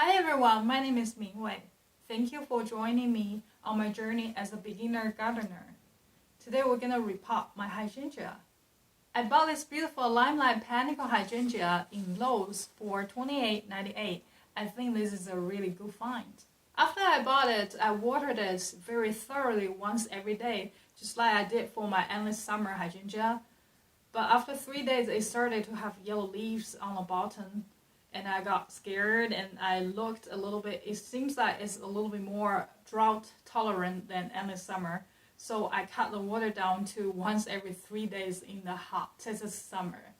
Hi everyone, my name is Mingwei. Thank you for joining me on my journey as a beginner gardener. Today we're gonna repot my hydrangea. I bought this beautiful limelight panicle hydrangea in Lowe's for $28.98. I think this is a really good find. After I bought it, I watered it very thoroughly once every day, just like I did for my endless summer hydrangea. But after 3 days, it started to have yellow leaves on the bottom. And I got scared and I looked a little bit. It seems like it's a little bit more drought tolerant than endless summer. So I cut the water down to once every 3 days in the hot Texas summer.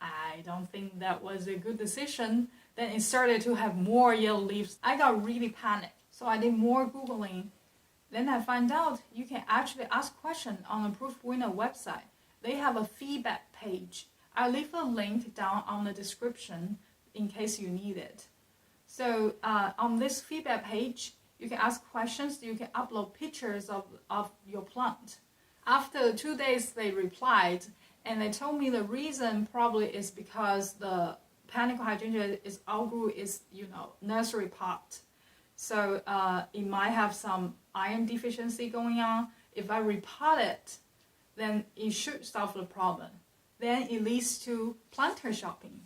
I don't think that was a good decision. Then it started to have more yellow leaves. I got really panicked. So I did more Googling. Then I found out you can actually ask questions on the Proof Winner website. They have a feedback page. I'll leave a link down on the description in case you need it. So on this feedback page, you can ask questions, you can upload pictures of your plant. After 2 days, they replied, and they told me the reason probably is because the panicle hydrangea is outgrew its nursery pot. So it might have some iron deficiency going on. If I repot it, then it should solve the problem. Then it leads to planter shopping.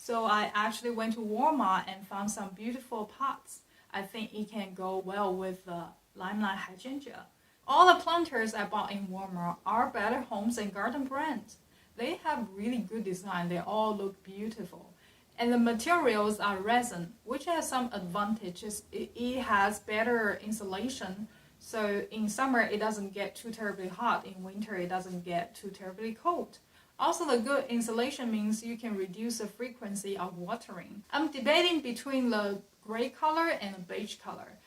So I actually went to Walmart and found some beautiful pots. I think it can go well with the limelight hydrangea. All the planters I bought in Walmart are Better Homes and Garden brands. They have really good design. They all look beautiful. And the materials are resin, which has some advantages. It has better insulation. So in summer, it doesn't get too terribly hot. In winter, it doesn't get too terribly cold. Also, the good insulation means you can reduce the frequency of watering. I'm debating between the gray color and the beige color.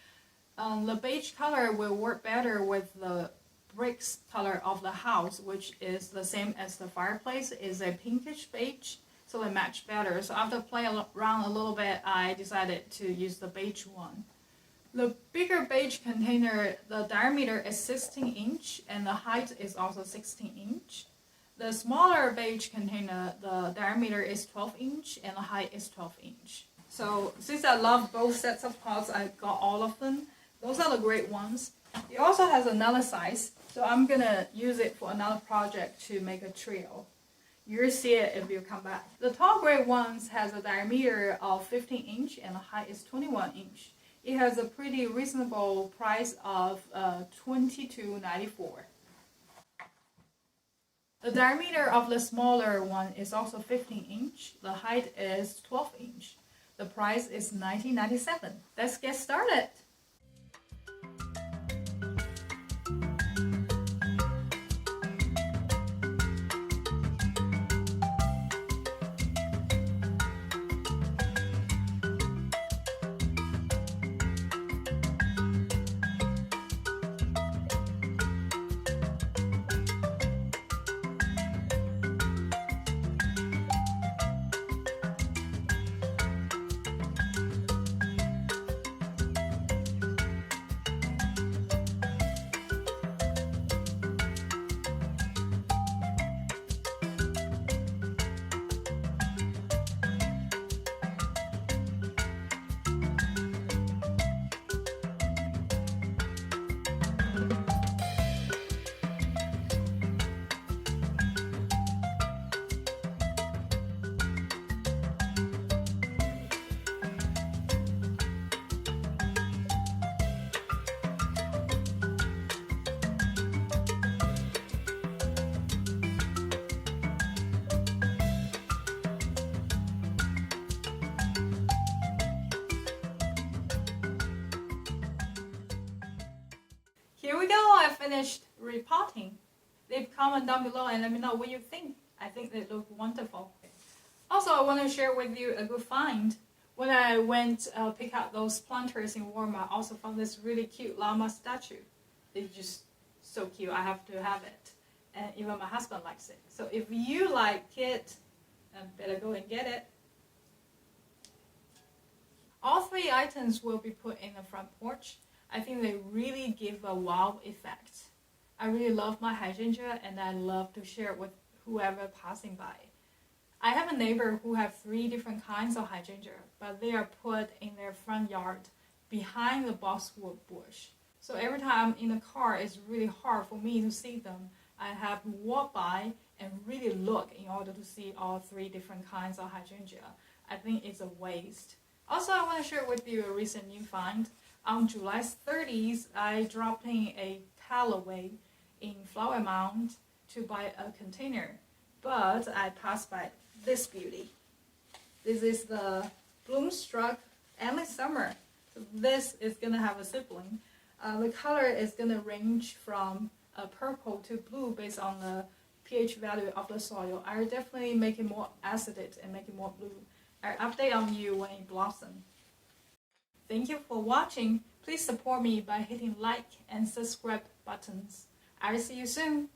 The beige color will work better with the bricks color of the house, which is the same as the fireplace, is a pinkish beige, so they match better. So after playing around a little bit, I decided to use the beige one. The bigger beige container, the diameter is 16 inch and the height is also 16 inch. The smaller beige container, the diameter is 12 inch and the height is 12 inch. So since I love both sets of pots, I got all of them. Those are the great ones. It also has another size, so I'm gonna use it for another project to make a trio. You'll see it if you come back. The tall gray ones has a diameter of 15 inch and the height is 21 inch. It has a pretty reasonable price of $22.94. The diameter of the smaller one is also 15 inch. The height is 12 inch. The price is $19.97. Let's get started. Here we go, I finished repotting. Leave a comment down below and let me know what you think. I think they look wonderful. Also, I want to share with you a good find. When I went pick out those planters in Walmart, I also found this really cute llama statue. It's just so cute, I have to have it. And even my husband likes it. So if you like it, better go and get it. All three items will be put in the front porch. I think they really give a wow effect. I really love my hydrangea and I love to share it with whoever passing by. I have a neighbor who have 3 different kinds of hydrangea, but they are put in their front yard behind the boxwood bush. So every time I'm in the car, it's really hard for me to see them. I have to walk by and really look in order to see all 3 different kinds of hydrangea. I think it's a waste. Also, I want to share with you a recent new find. On July 30th, I dropped in a Callaway in Flower Mound to buy a container, but I passed by this beauty. This is the Bloomstruck Endless Summer. So this is gonna have a sibling. The color is gonna range from purple to blue based on the pH value of the soil. I will definitely make it more acidic and make it more blue. I'll update on you when it blossoms. Thank you for watching. Please support me by hitting like and subscribe buttons. I will see you soon.